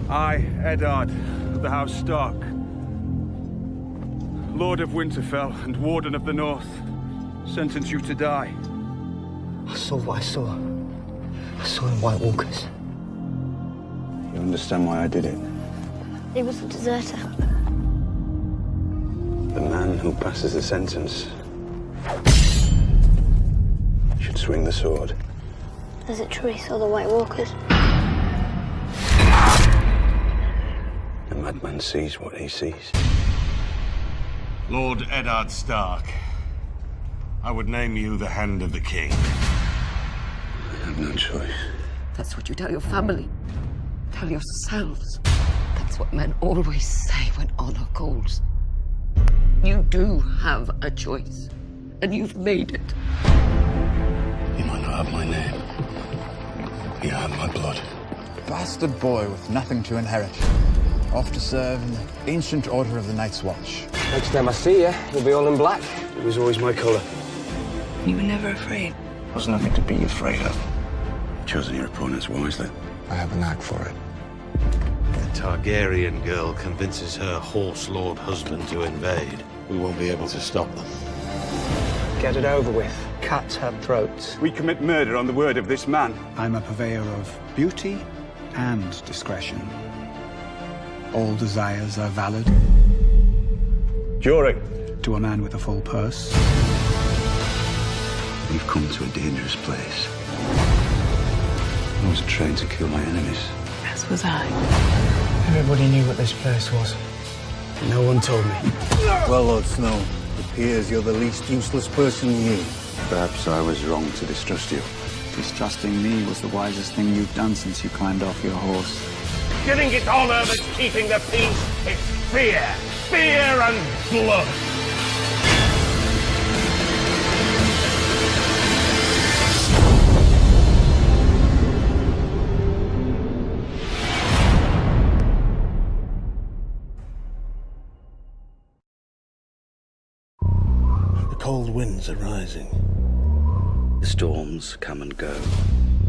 I, Eddard, of the House Stark, Lord of Winterfell and Warden of the North, sentence you to die. I saw what I saw. I saw in White Walkers. You understand why I did it? He was a deserter. The man who passes the sentence should swing the sword. Is it true he saw the White Walkers? The madman sees what he sees. Lord Eddard Stark, I would name you the Hand of the King. I have no choice. That's what you tell your family. Tell yourselves. That's what men always say when honor calls. You do have a choice, and you've made it. You might not have my name. You have my blood. Bastard boy with nothing to inherit. Off to serve in the ancient order of the Night's Watch. Next time I see you, you'll be all in black. It was always my colour. You were never afraid. There's nothing to be afraid of. Choosing your opponents wisely. I have a knack for it. The Targaryen girl convinces her horse lord husband to invade. We won't be able to stop them. Get it over with. Cats have throats. We commit murder on the word of this man. I'm a purveyor of beauty and discretion. All desires are valid. Jory. To a man with a full purse. You've come to a dangerous place. I was trained to kill my enemies. As was I. Everybody knew what this place was. No one told me. Well, Lord Snow, it appears you're the least useless person here. Perhaps I was wrong to distrust you. Distrusting me was the wisest thing you've done since you climbed off your horse. You think it's honor that's keeping the peace? It's fear. Fear and blood. The cold winds are rising. The storms come and go.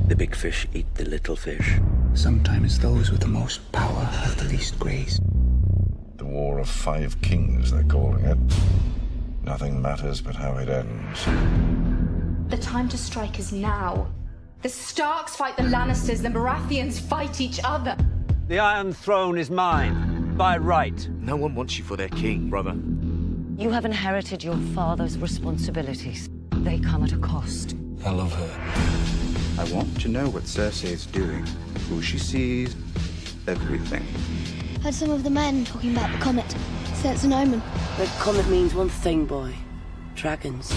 The big fish eat the little fish. Sometimes those with the most power have the least grace. The War of Five Kings, they're calling it. Nothing matters but how it ends. The time to strike is now. The Starks fight the Lannisters, the Baratheons fight each other. The Iron Throne is mine, by right. No one wants you for their king, brother. You have inherited your father's responsibilities. They come at a cost. I love her. I want to know what Cersei is doing, who she sees, everything. Heard some of the men talking about the comet. Say it's an omen. The comet means one thing, boy. Dragons.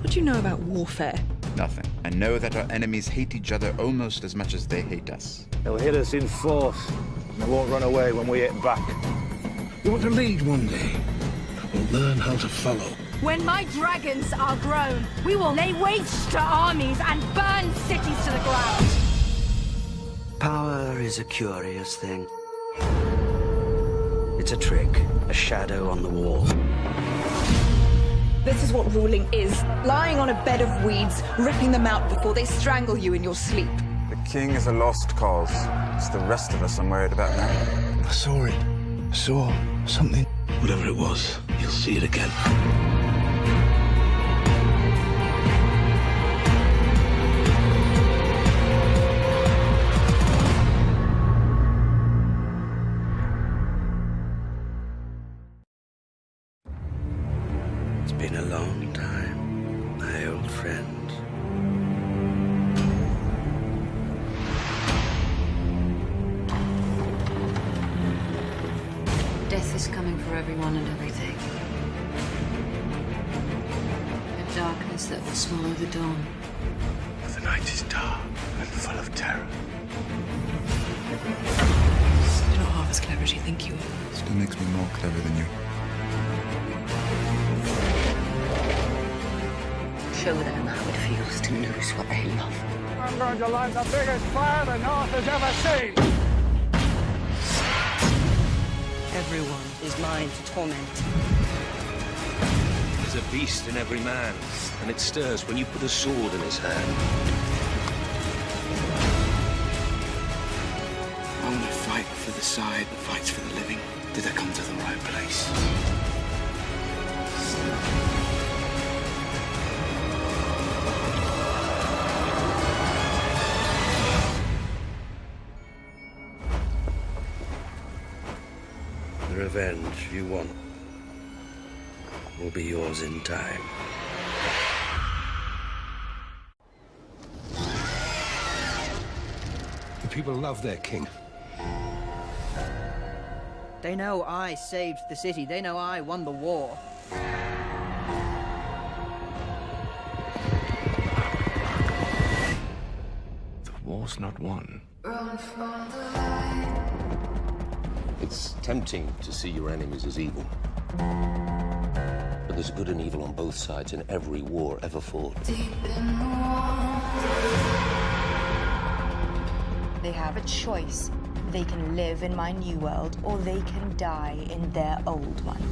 What do you know about warfare? Nothing. I know that our enemies hate each other almost as much as they hate us. They'll hit us in force. They won't run away when we hit back. You want to lead one day. We'll learn how to follow. When my dragons are grown, we will lay waste to armies and burn cities to the ground. Power is a curious thing. It's a trick, a shadow on the wall. This is what ruling is. Lying on a bed of weeds, ripping them out before they strangle you in your sleep. The king is a lost cause. It's the rest of us I'm worried about now. I saw it. I saw something. Whatever it was, you'll see it again. It's been a long time, my old friend. Death is coming for everyone and everything. A darkness that will swallow the dawn. The night is dark and full of terror. You're not half as clever as you think you are. Still makes me more clever than you. Show them how it feels to lose what they love. I'm going to light the biggest fire the North has ever seen. Everyone is mine to torment. There's a beast in every man, and it stirs when you put a sword in his hand. for the side that fights for the living, did I come to the right place? The revenge you want will be yours in time. The people love their king. They know I saved the city. They know I won the war. The war's not won. It's tempting to see your enemies as evil. But there's good and evil on both sides in every war ever fought. They have a choice. They can live in my new world, or they can die in their old one.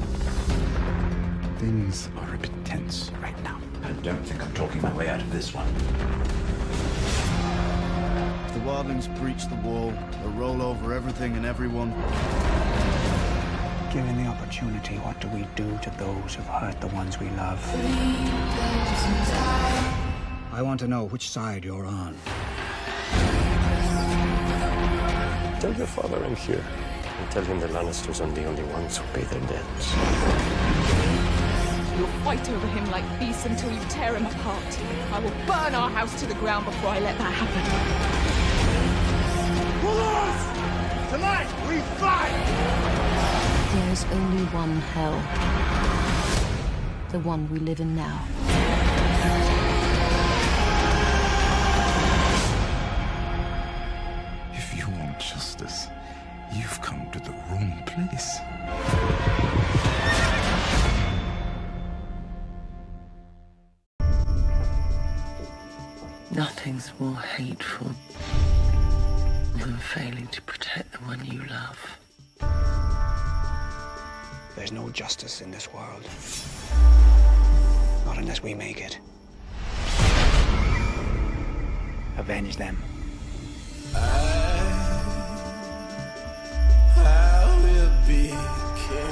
Things are a bit tense right now. I don't think I'm talking my way out of this one. If the wildlings breach the wall, they'll roll over everything and everyone. Given the opportunity, what do we do to those who've hurt the ones we love? I want to know which side you're on. Tell your father I'm here, and tell him the Lannisters are the only ones who pay their debts. You'll fight over him like beasts until you tear him apart. I will burn our house to the ground before I let that happen. Tonight, we fight! There is only one hell. The one we live in now. If you want justice, you've come to the wrong place. Nothing's more hateful than failing to protect the one you love. There's no justice in this world. Not unless we make it. Avenge them.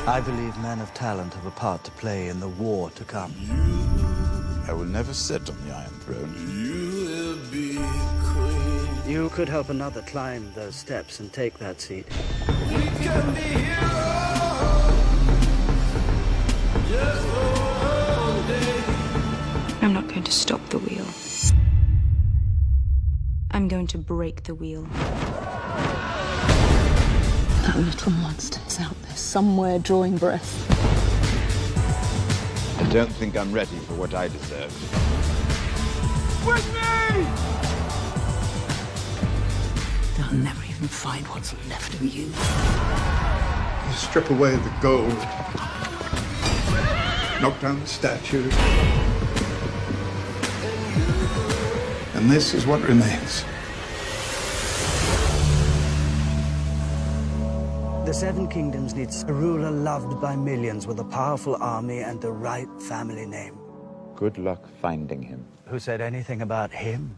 I believe men of talent have a part to play in the war to come. I will never sit on the Iron Throne. You could help another climb those steps and take that seat. I'm not going to stop the wheel. I'm going to break the wheel. That little monster's out there somewhere drawing breath. I don't think I'm ready for what I deserve. With me! They'll never even find what's left of you. You strip away the gold, knock down the statues, and this is what remains. The Seven Kingdoms needs a ruler loved by millions with a powerful army and the right family name. Good luck finding him. Who said anything about him?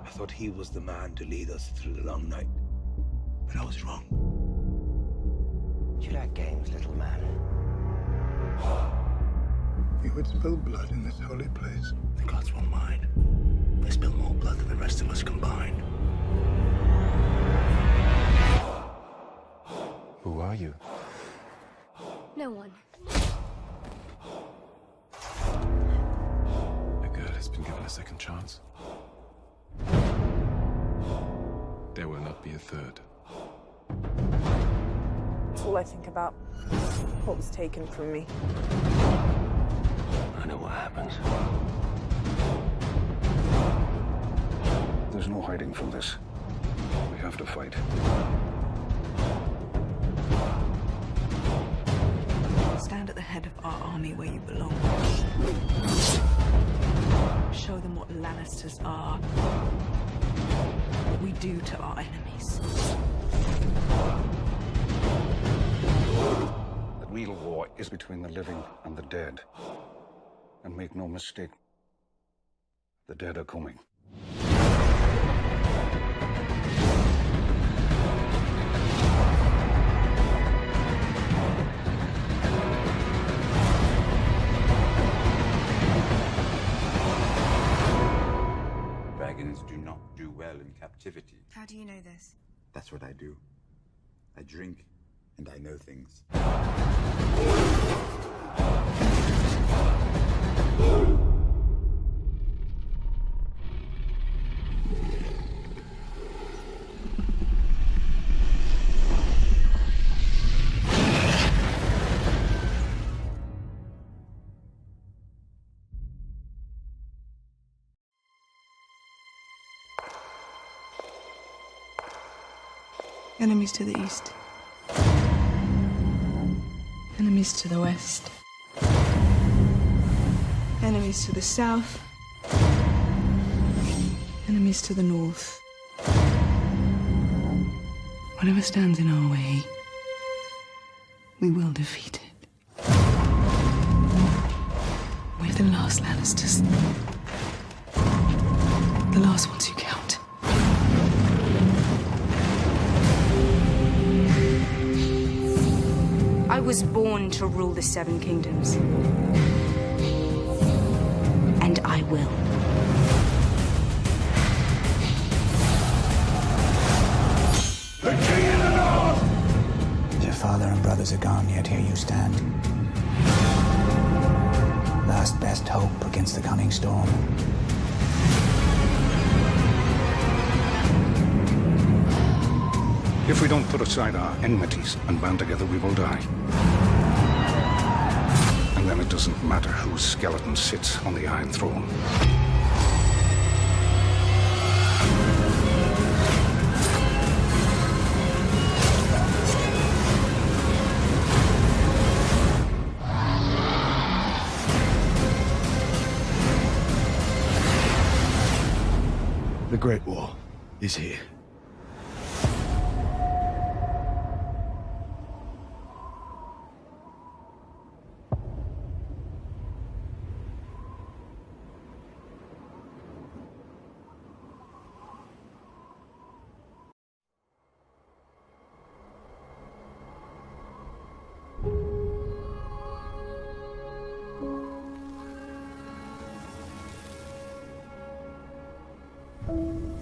I thought he was the man to lead us through the long night, but I was wrong. You like games, little man. You would spill blood in this holy place. The gods won't mind. They spill more blood than the rest of us combined. Who are you? No one. A girl has been given a second chance. There will not be a third. That's all I think about. What was taken from me. I know what happens. painful, this. We have to fight. Stand at the head of our army where you belong. Show them what Lannisters are. What we do to our enemies. The real war is between the living and the dead. And make no mistake, the dead are coming. Dragons do not do well in captivity. How do you know this? That's what I do. I drink, and I know things. Enemies to the east. Enemies to the west. Enemies to the south. Enemies to the north. Whatever stands in our way, we will defeat it. We're the last Lannisters. The last ones who count. I was born to rule the Seven Kingdoms. And I will. Your father and brothers are gone, yet here you stand. Last best hope against the coming storm. If we don't put aside our enmities and band together, we will die. And then it doesn't matter whose skeleton sits on the Iron Throne. The Great War is here. Thank you.